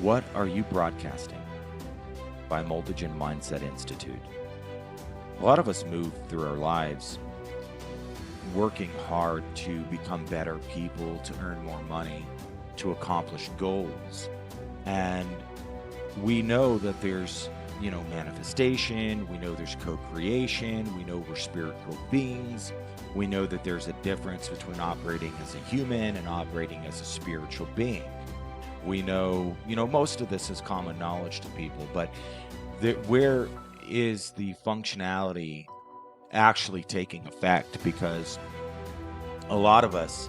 What Are You Broadcasting by Multigen Mindset Institute. A lot of us move through our lives working hard to become better people, to earn more money, to accomplish goals. And we know that there's, manifestation. We know there's co-creation. We know we're spiritual beings. We know that there's a difference between operating as a human and operating as a spiritual being. We know, most of this is common knowledge to people, but where is the functionality actually taking effect? Because a lot of us,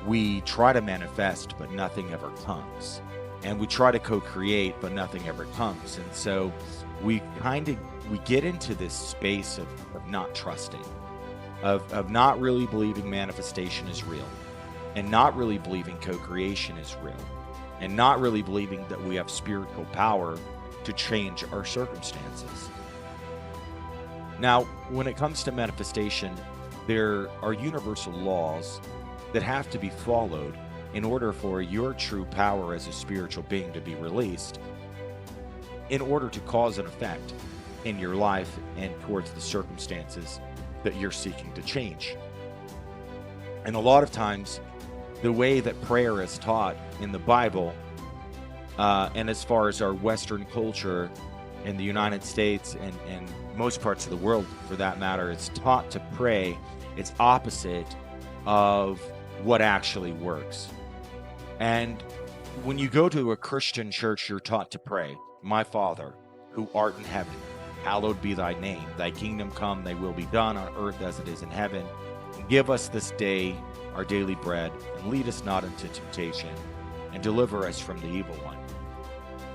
we try to manifest, but nothing ever comes. And we try to co-create, but nothing ever comes. And so we get into this space of not trusting, of not really believing manifestation is real, and not really believing co-creation is real, and not really believing that we have spiritual power to change our circumstances. Now, when it comes to manifestation, there are universal laws that have to be followed in order for your true power as a spiritual being to be released, in order to cause an effect in your life and towards the circumstances that you're seeking to change. And a lot of times, the way that prayer is taught in the Bible, and as far as our Western culture in the United States and most parts of the world for that matter, it's taught to pray. It's opposite of what actually works. And when you go to a Christian church, you're taught to pray, "My Father, who art in heaven, hallowed be thy name. Thy kingdom come, thy will be done on earth as it is in heaven. And give us this day our daily bread, and lead us not into temptation, and deliver us from the evil one."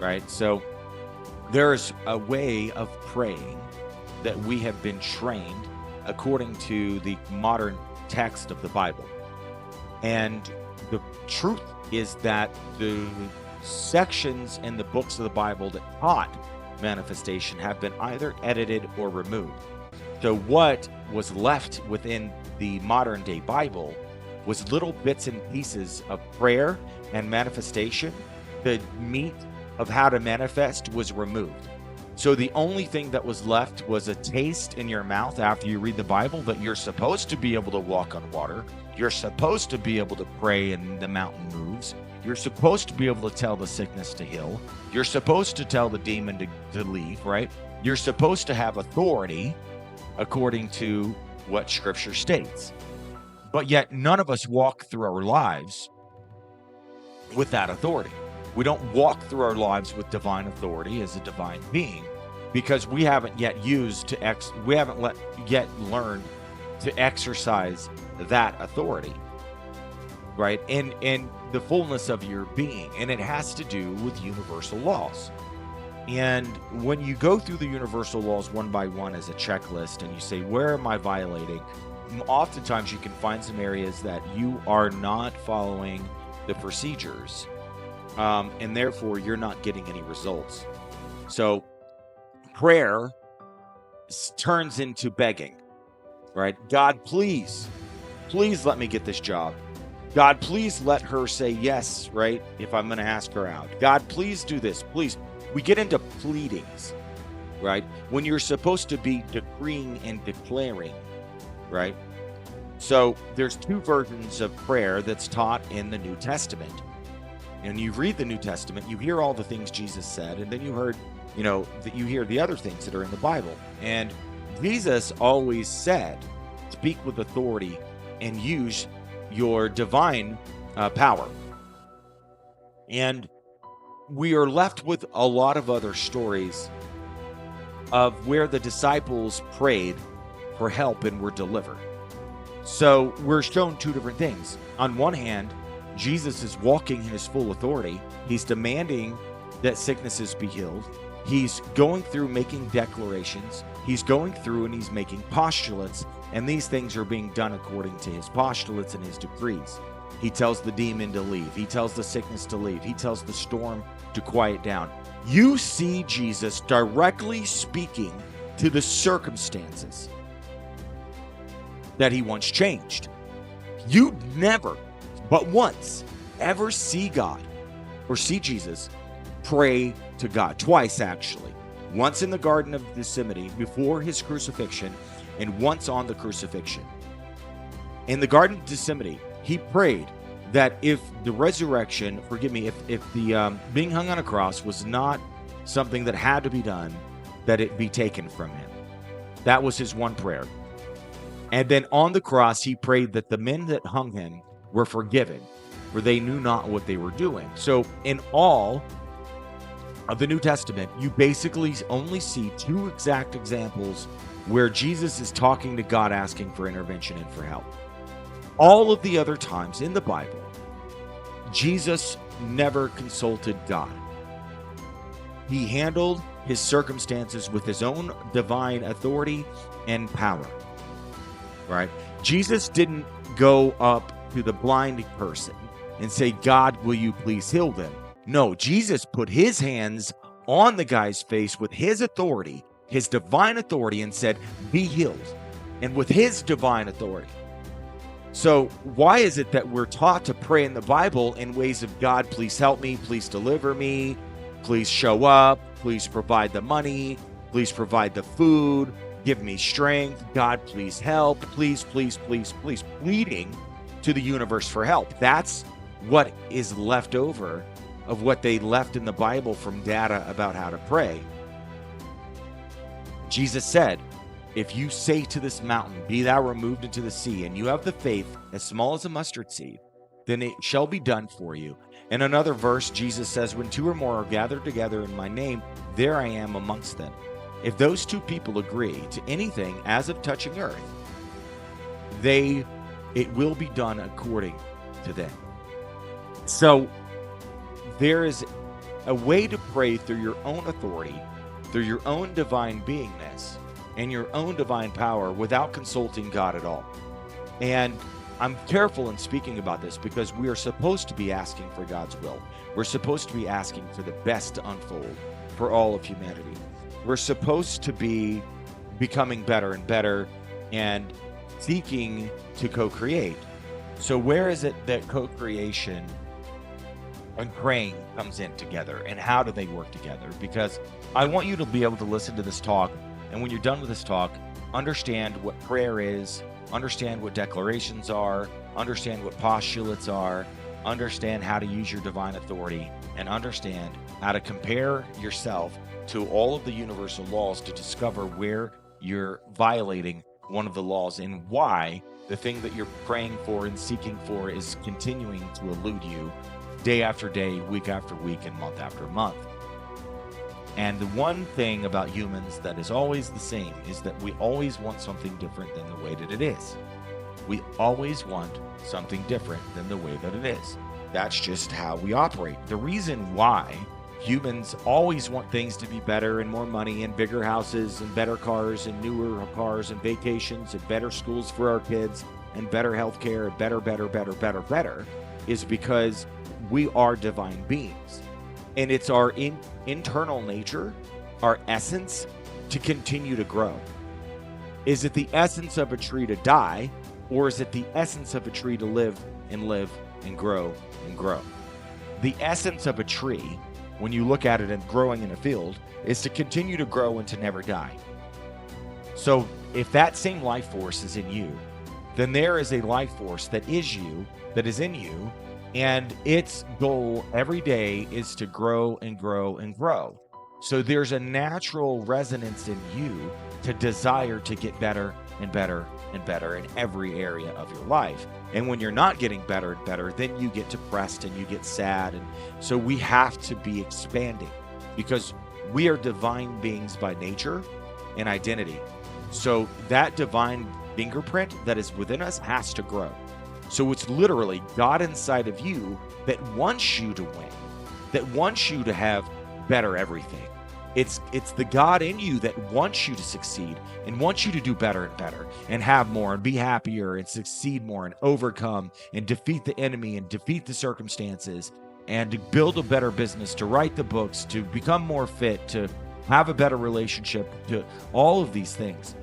Right? So there's a way of praying that we have been trained according to the modern text of the Bible. And the truth is that the sections in the books of the Bible that taught manifestation have been either edited or removed. So what was left within the modern day Bible was little bits and pieces of prayer and manifestation. The meat of how to manifest was removed. So the only thing that was left was a taste in your mouth after you read the Bible that you're supposed to be able to walk on water. You're supposed to be able to pray and the mountain moves. You're supposed to be able to tell the sickness to heal. You're supposed to tell the demon to leave, right? You're supposed to have authority according to what Scripture states. But yet none of us walk through our lives with that authority. We don't walk through our lives with divine authority as a divine being because we haven't yet learned to exercise that authority, right? In the fullness of your being. And it has to do with universal laws. And when you go through the universal laws one by one as a checklist and you say, where am I violating? Oftentimes you can find some areas that you are not following the procedures. And therefore you're not getting any results. So prayer turns into begging, right? God, please let me get this job. God, please let her say yes, right? If I'm going to ask her out. God, please do this, please. We get into pleadings, right? When you're supposed to be decreeing and declaring, right? So there's two versions of prayer that's taught in the New Testament. And you read the New Testament, you hear all the things Jesus said, and then you hear the other things that are in the Bible. And Jesus always said, speak with authority and use your divine power. And we are left with a lot of other stories of where the disciples prayed for help and were delivered. So we're shown two different things. On one hand, Jesus is walking in his full authority. He's demanding that sicknesses be healed. He's going through making declarations. He's going through and he's making postulates. And these things are being done according to his postulates and his decrees. He tells the demon to leave. He tells the sickness to leave. He tells the storm to quiet down. You see Jesus directly speaking to the circumstances that he once changed. You never, but once, ever see God or see Jesus pray to God, twice actually. Once in the Garden of Gethsemane before his crucifixion, and once on the crucifixion. In the Garden of Gethsemane, he prayed that if the resurrection, if the being hung on a cross was not something that had to be done, that it be taken from him. That was his one prayer. And then on the cross, he prayed that the men that hung him were forgiven, for they knew not what they were doing. So in all of the New Testament, you basically only see two exact examples where Jesus is talking to God, asking for intervention and for help. All of the other times in the Bible, Jesus never consulted God. He handled his circumstances with his own divine authority and power, right? Jesus didn't go up to the blind person and say, God, will you please heal them? No, Jesus put his hands on the guy's face with his authority, his divine authority, and said, be healed. And with his divine authority. So why is it that we're taught to pray in the Bible in ways of, God, please help me, please deliver me, please show up, please provide the money, please provide the food, give me strength, God, please help, please, please, please, please, pleading to the universe for help. That's what is left over of what they left in the Bible from data about how to pray. Jesus said, if you say to this mountain, be thou removed into the sea, and you have the faith as small as a mustard seed, then it shall be done for you. In another verse, Jesus says, when two or more are gathered together in my name, there I am amongst them. If those two people agree to anything as of touching earth, it will be done according to them. So there is a way to pray through your own authority, through your own divine beingness, and your own divine power without consulting God at all. And I'm careful in speaking about this because we are supposed to be asking for God's will. We're supposed to be asking for the best to unfold for all of humanity. We're supposed to be becoming better and better and seeking to co-create. So where is it that co-creation and praying comes in together, and how do they work together? Because I want you to be able to listen to this talk, and when you're done with this talk, understand what prayer is, understand what declarations are, understand what postulates are, understand how to use your divine authority, and understand how to compare yourself to all of the universal laws to discover where you're violating one of the laws and why the thing that you're praying for and seeking for is continuing to elude you day after day, week after week, and month after month. And the one thing about humans that is always the same is that we always want something different than the way that it is. We always want something different than the way that it is. That's just how we operate. The reason why humans always want things to be better and more money and bigger houses and better cars and newer cars and vacations and better schools for our kids and better healthcare and better is because we are divine beings. And it's our internal nature, our essence, to continue to grow. Is it the essence of a tree to die, or is it the essence of a tree to live and grow and grow? The essence of a tree, when you look at it and growing in a field, is to continue to grow and to never die. So if that same life force is in you, then there is a life force that is you, that is in you, and its goal every day is to grow and grow and grow. So there's a natural resonance in you to desire to get better and better and better in every area of your life. And when you're not getting better and better, then you get depressed and you get sad. And so we have to be expanding because we are divine beings by nature and identity. So that divine fingerprint that is within us has to grow. So it's literally God inside of you that wants you to win, that wants you to have better everything. It's the God in you that wants you to succeed and wants you to do better and better and have more and be happier and succeed more and overcome and defeat the enemy and defeat the circumstances and to build a better business, to write the books, to become more fit, to have a better relationship, to all of these things.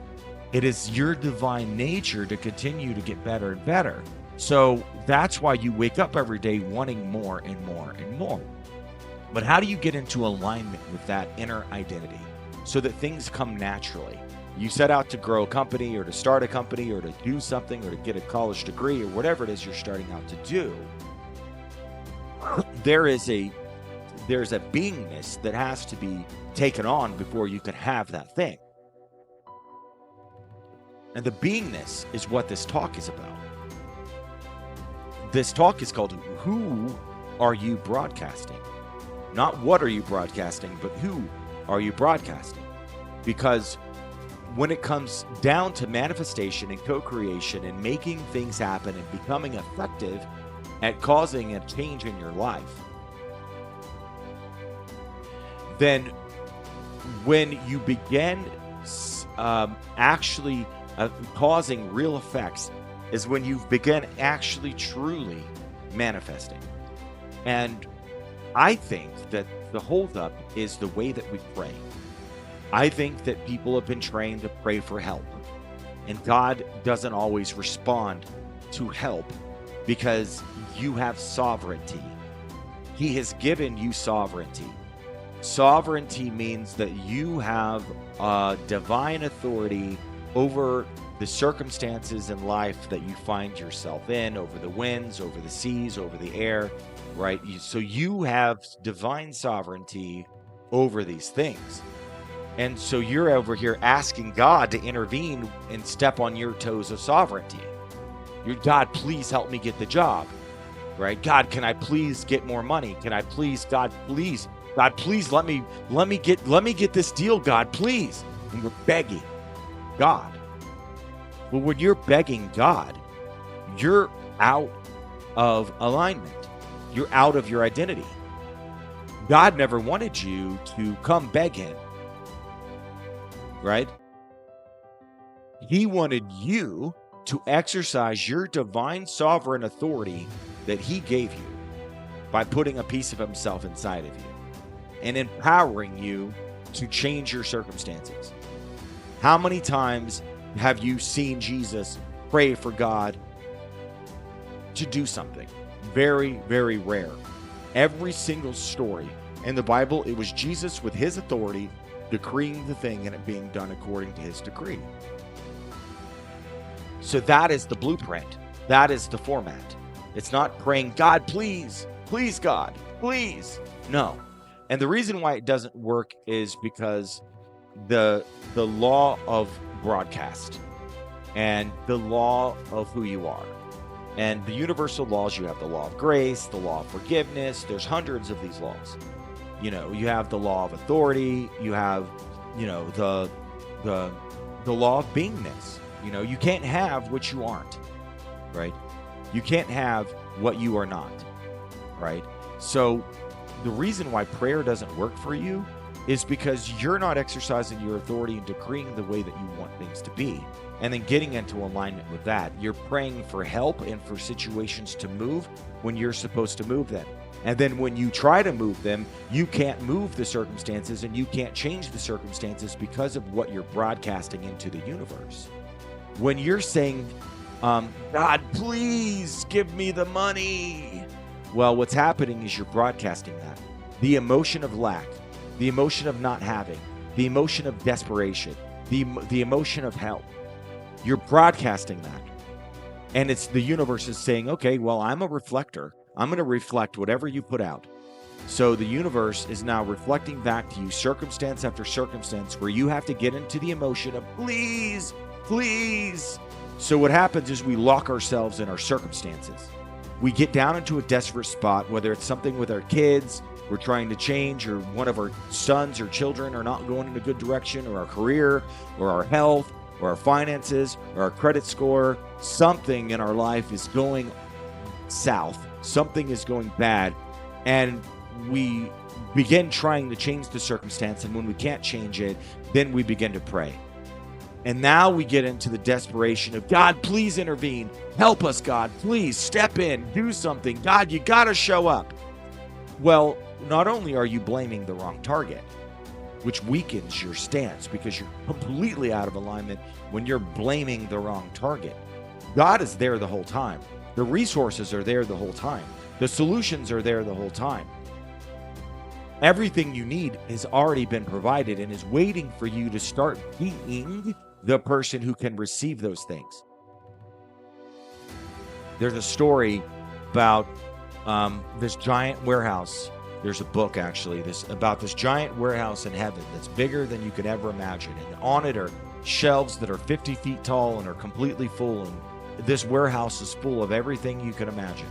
It is your divine nature to continue to get better and better. So that's why you wake up every day wanting more and more and more. But how do you get into alignment with that inner identity so that things come naturally? You set out to grow a company or to start a company or to do something or to get a college degree or whatever it is you're starting out to do. There's a beingness that has to be taken on before you can have that thing. And the beingness is what this talk is about. This talk is called Who Are You Broadcasting? Not what are you broadcasting, but who are you broadcasting? Because when it comes down to manifestation and co-creation and making things happen and becoming effective at causing a change in your life, then when you begin actually causing real effects is when you begin actually truly manifesting. And I think that the holdup is the way that we pray. I think that people have been trained to pray for help, and God doesn't always respond to help because you have sovereignty. He has given you sovereignty. Sovereignty means that you have divine authority over the circumstances in life that you find yourself in, over the winds, over the seas, over the air, right? So you have divine sovereignty over these things. And so you're over here asking God to intervene and step on your toes of sovereignty. God, please help me get the job, right? God, can I please get more money? Can I please, God, please let me get this deal, God, please. And we're begging God. Well, when you're begging God, you're out of alignment. You're out of your identity. God never wanted you to come beg him, right? He wanted you to exercise your divine sovereign authority that he gave you by putting a piece of himself inside of you and empowering you to change your circumstances. How many times have you seen Jesus pray for God to do something? Very, very rare. Every single story in the Bible, it was Jesus with his authority decreeing the thing and it being done according to his decree. So that is the blueprint. That is the format. It's not praying, God, please, please, God, please. No. And the reason why it doesn't work is because the law of broadcast and the law of who you are and the universal laws. You have the law of grace, the law of forgiveness. There's hundreds of these laws. You know, you have the law of authority. You have, the law of beingness. You can't have what you aren't, right? You can't have what you are not, right? So the reason why prayer doesn't work for you is because you're not exercising your authority and decreeing the way that you want things to be, and then getting into alignment with that. You're praying for help and for situations to move when you're supposed to move them. And then when you try to move them, you can't move the circumstances and you can't change the circumstances because of what you're broadcasting into the universe. When you're saying, God, please give me the money. Well, what's happening is you're broadcasting that. The emotion of lack, the emotion of not having, the emotion of desperation, the emotion of help. You're broadcasting that. And it's the universe is saying, okay, well, I'm a reflector. I'm going to reflect whatever you put out. So the universe is now reflecting back to you circumstance after circumstance where you have to get into the emotion of please, please. So what happens is we lock ourselves in our circumstances. We get down into a desperate spot, whether it's something with our kids, we're trying to change, or one of our sons or children are not going in a good direction, or our career, or our health, or our finances, or our credit score. Something in our life is going south. Something is going bad. And we begin trying to change the circumstance. And when we can't change it, then we begin to pray. And now we get into the desperation of, God, please intervene. Help us, God. Please step in. Do something. God, you got to show up. Well, not only are you blaming the wrong target, which weakens your stance because you're completely out of alignment when you're blaming the wrong target. God is there the whole time. The resources are there the whole time. The solutions are there the whole time. Everything you need has already been provided and is waiting for you to start being the person who can receive those things. There's a story about this giant warehouse. There's a book actually about this giant warehouse in heaven that's bigger than you could ever imagine. And on it are shelves that are 50 feet tall and are completely full. And this warehouse is full of everything you can imagine.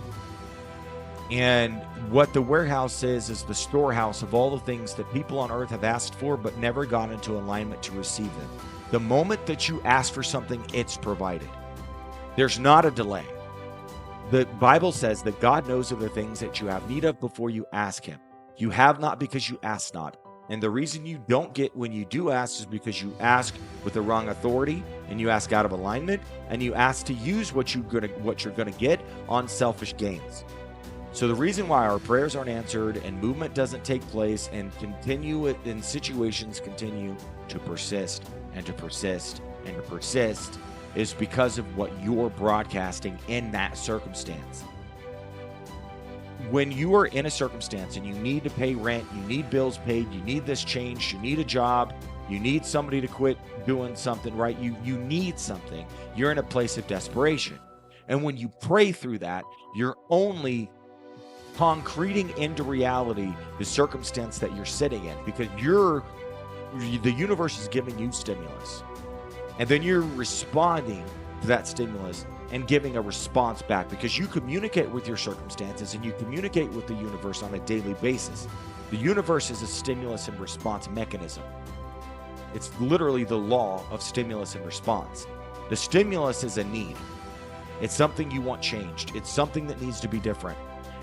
And what the warehouse is the storehouse of all the things that people on earth have asked for but never got into alignment to receive them. The moment that you ask for something, it's provided. There's not a delay. The Bible says that God knows of the things that you have need of before you ask him. You have not because you ask not. And the reason you don't get when you do ask is because you ask with the wrong authority, and you ask out of alignment, and you ask to use what you're gonna get on selfish gains. So the reason why our prayers aren't answered and movement doesn't take place and situations continue to persist and to persist and to persist is because of what you're broadcasting in that circumstance. When you are in a circumstance and you need to pay rent, you need bills paid, you need this change, you need a job, you need somebody to quit doing something, right? You need something. You're in a place of desperation. And when you pray through that, you're only concreting into reality the circumstance that you're sitting in, because the universe is giving you stimulus, and then you're responding to that stimulus and giving a response back, because you communicate with your circumstances and you communicate with the universe on a daily basis. The universe is a stimulus and response mechanism. It's literally the law of stimulus and response. The stimulus is a need. It's something you want changed. It's something that needs to be different.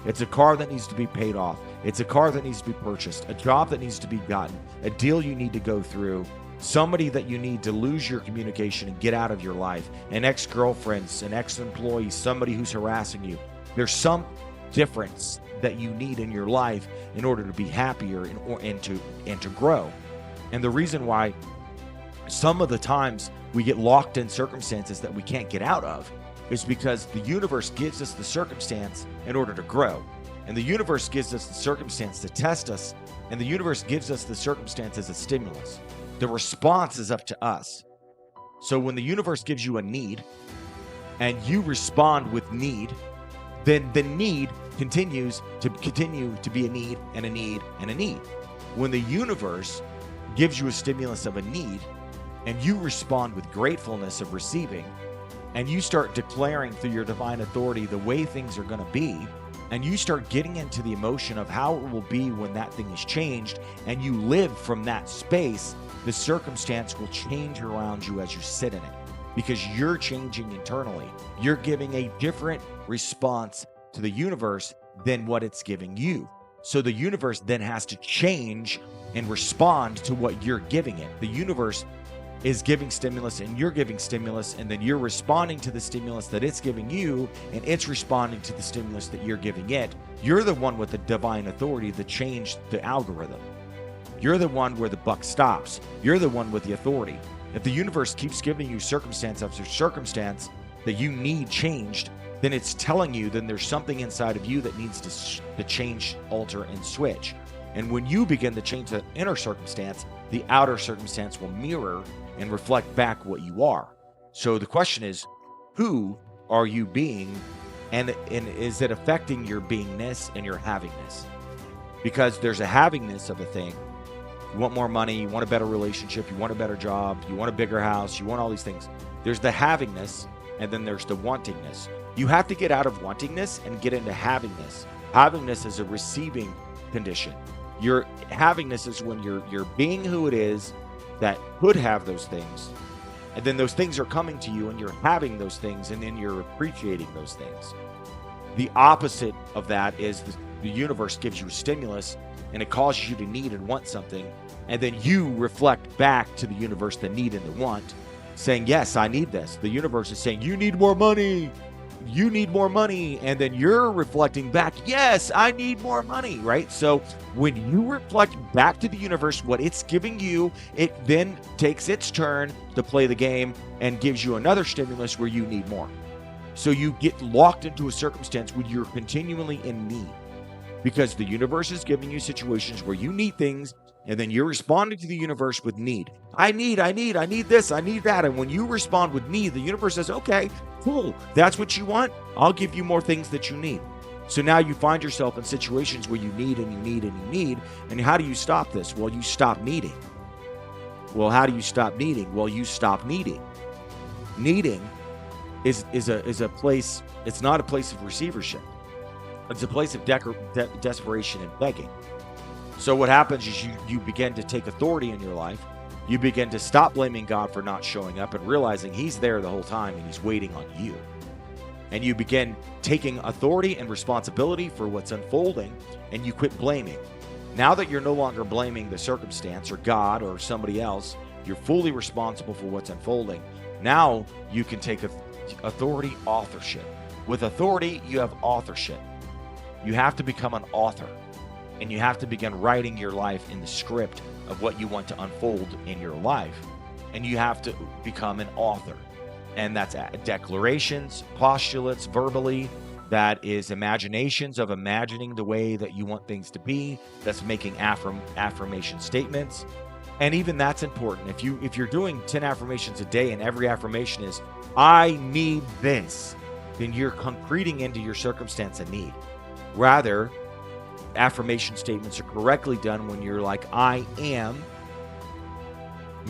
It's a car that needs to be paid off. It's a car that needs to be purchased, a job that needs to be gotten, a deal you need to go through, somebody that you need to lose your communication and get out of your life, an ex-girlfriend, an ex-employee, somebody who's harassing you. There's some difference that you need in your life in order to be happier and to grow. And the reason why some of the times we get locked in circumstances that we can't get out of is because the universe gives us the circumstance in order to grow. And the universe gives us the circumstance to test us. And the universe gives us the circumstance as a stimulus. The response is up to us. So when the universe gives you a need and you respond with need, then the need continues to be a need and a need and a need. When the universe gives you a stimulus of a need and you respond with gratefulness of receiving, and you start declaring through your divine authority the way things are going to be, and you start getting into the emotion of how it will be when that thing is changed, and you live from that space, the circumstance will change around you as you sit in it, because you're changing internally. You're giving a different response to the universe than what it's giving you. So the universe then has to change and respond to what you're giving it. The universe is giving stimulus and you're giving stimulus, and then you're responding to the stimulus that it's giving you, and it's responding to the stimulus that you're giving it. You're the one with the divine authority to change the algorithm. You're the one where the buck stops. You're the one with the authority. If the universe keeps giving you circumstance after circumstance that you need changed, then it's telling you then there's something inside of you that needs to change, alter, and switch. And when you begin to change the inner circumstance, the outer circumstance will mirror and reflect back what you are. So the question is, who are you being, and is it affecting your beingness and your havingness? Because there's a havingness of a thing. You want more money, you want a better relationship, you want a better job, you want a bigger house, you want all these things. There's the havingness, and then there's the wantingness. You have to get out of wantingness and get into havingness. Havingness is a receiving condition. Your havingness is when you're being who it is that could have those things, and then those things are coming to you and you're having those things, and then you're appreciating those things. The opposite of that is the universe gives you a stimulus and it causes you to need and want something, and then you reflect back to the universe the need and the want, saying, yes, I need this. The universe is saying, you need more money. You need more money. And then you're reflecting back, yes, I need more money, right? So when you reflect back to the universe what it's giving you, it then takes its turn to play the game and gives you another stimulus where you need more. So you get locked into a circumstance where you're continually in need. because the universe is giving you situations where you need things, and then you're responding to the universe with need. I need this, I need that. And when you respond with need, the universe says, okay, cool, that's what you want. I'll give you more things that you need. So now you find yourself in situations where you need and you need and you need. And how do you stop this? Well, you stop needing. Well, how do you stop needing? Well, you stop needing. Needing is a place, it's not a place of receivership. It's a place of desperation and begging. So what happens is you begin to take authority in your life. You begin to stop blaming God for not showing up and realizing he's there the whole time and he's waiting on you. And you begin taking authority and responsibility for what's unfolding, and you quit blaming. Now that you're no longer blaming the circumstance or God or somebody else, you're fully responsible for what's unfolding. Now you can take authority, authorship. With authority, you have authorship. You have to become an author, and you have to begin writing your life in the script of what you want to unfold in your life. And you have to become an author. And that's declarations, postulates, verbally. That is imaginations of imagining the way that you want things to be. That's making affirmation statements. And even that's important. If you're doing 10 affirmations a day and every affirmation is, I need this, then you're concreting into your circumstance a need. Rather, affirmation statements are correctly done when you're like, I am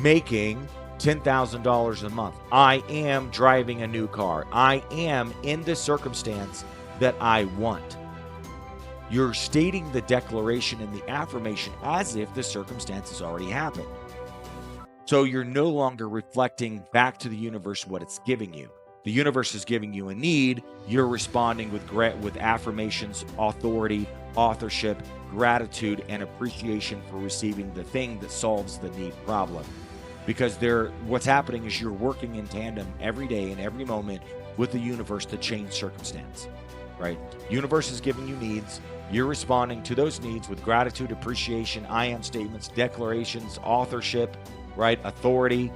making $10,000 a month. I am driving a new car. I am in the circumstance that I want. You're stating the declaration and the affirmation as if the circumstance has already happened. So you're no longer reflecting back to the universe what it's giving you. The universe is giving you a need. You're responding with affirmations, authority, authorship, gratitude, and appreciation for receiving the thing that solves the need problem. Because what's happening is you're working in tandem every day and every moment with the universe to change circumstance, right? Universe is giving you needs. You're responding to those needs with gratitude, appreciation, I am statements, declarations, authorship, right? Authority,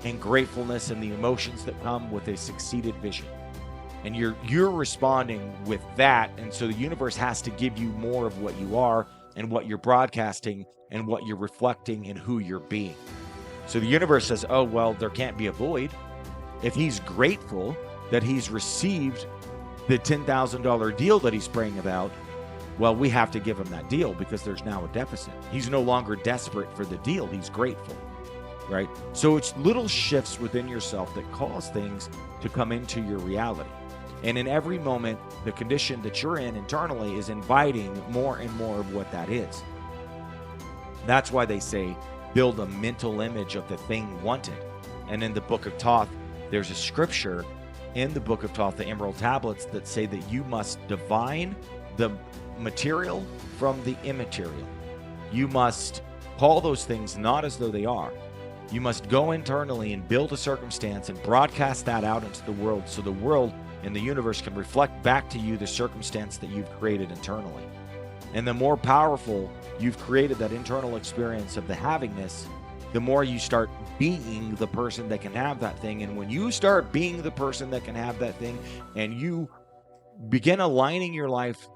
and gratefulness, and the emotions that come with a succeeded vision. And you're responding with that. And so the universe has to give you more of what you are and what you're broadcasting and what you're reflecting and who you're being. So the universe says, oh, well, there can't be a void. If he's grateful that he's received the $10,000 deal that he's praying about, well, we have to give him that deal because there's now a deficit. He's no longer desperate for the deal. He's grateful, right? So it's little shifts within yourself that cause things to come into your reality. And in every moment, the condition that you're in internally is inviting more and more of what that is. That's why they say, build a mental image of the thing wanted. And in the Book of Thoth, there's a scripture in the Book of Thoth, the Emerald Tablets, that say that you must divine the material from the immaterial. You must call those things not as though they are. You must go internally and build a circumstance and broadcast that out into the world so the world and the universe can reflect back to you the circumstance that you've created internally. And the more powerful you've created that internal experience of the havingness, the more you start being the person that can have that thing. And when you start being the person that can have that thing, and you begin aligning your life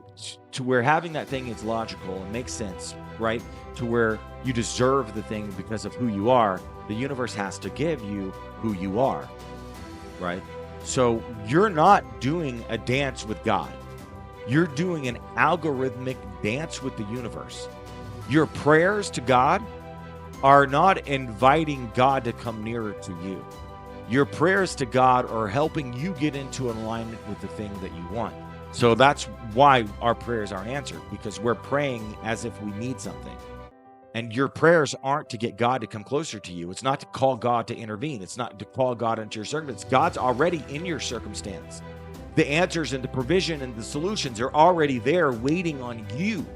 to where having that thing is logical and makes sense, right? To where you deserve the thing because of who you are, the universe has to give you who you are, right? So you're not doing a dance with God. You're doing an algorithmic dance with the universe. Your prayers to God are not inviting God to come nearer to you. Your prayers to God are helping you get into alignment with the thing that you want. So that's why our prayers aren't answered, because we're praying as if we need something. And your prayers aren't to get God to come closer to you. It's not to call God to intervene. It's not to call God into your circumstance. God's already in your circumstance. The answers and the provision and the solutions are already there waiting on you.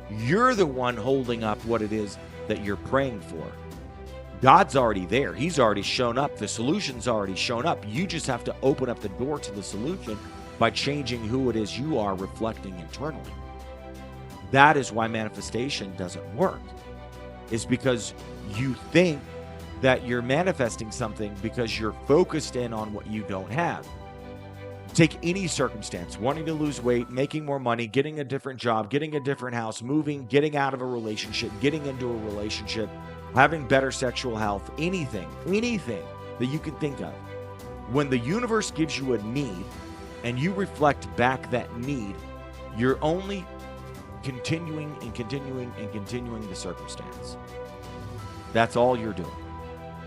You're the one holding up what it is that you're praying for. God's already there. He's already shown up. The solution's already shown up. You just have to open up the door to the solution by changing who it is you are reflecting internally. That is why manifestation doesn't work. Is because you think that you're manifesting something because you're focused in on what you don't have. Take any circumstance, wanting to lose weight, making more money, getting a different job, getting a different house, moving, getting out of a relationship, getting into a relationship, having better sexual health, anything that you can think of. When the universe gives you a need and you reflect back that need, you're only continuing the circumstance. That's all you're doing.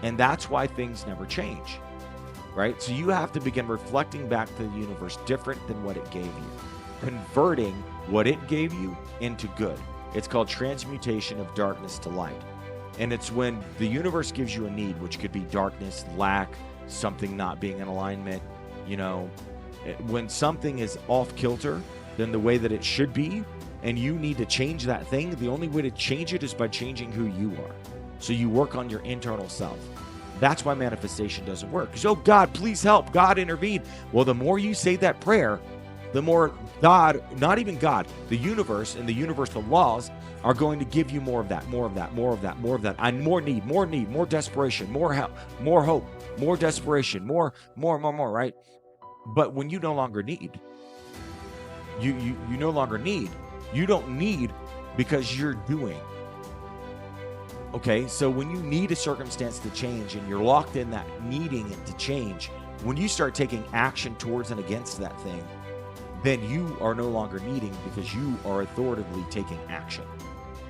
And that's why things never change. Right? So you have to begin reflecting back to the universe different than what it gave you, converting what it gave you into good. It's called transmutation of darkness to light. And it's when the universe gives you a need, which could be darkness, lack, something not being in alignment, when something is off kilter than the way that it should be, and you need to change that thing, the only way to change it is by changing who you are. So you work on your internal self. That's why manifestation doesn't work. Because, oh God, please help. God, intervene. Well, the more you say that prayer, the more God, not even God, the universe and the universal laws are going to give you more of that, more of that, more of that, more of that. And more need, more desperation, more help, more hope, more desperation, more, right? But when you no longer need, you no longer need. You don't need because you're doing. Okay, so when you need a circumstance to change and you're locked in that needing it to change, when you start taking action towards and against that thing, then you are no longer needing because you are authoritatively taking action.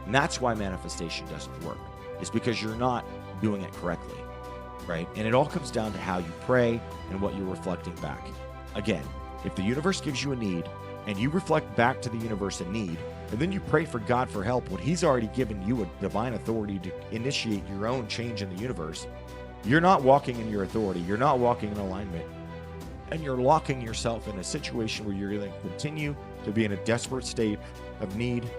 And that's why manifestation doesn't work. It's because you're not doing it correctly, right? And it all comes down to how you pray and what you're reflecting back. Again, if the universe gives you a need and you reflect back to the universe a need, and then you pray for God for help when he's already given you a divine authority to initiate your own change in the universe, you're not walking in your authority. You're not walking in alignment. And you're locking yourself in a situation where you're going to continue to be in a desperate state of need.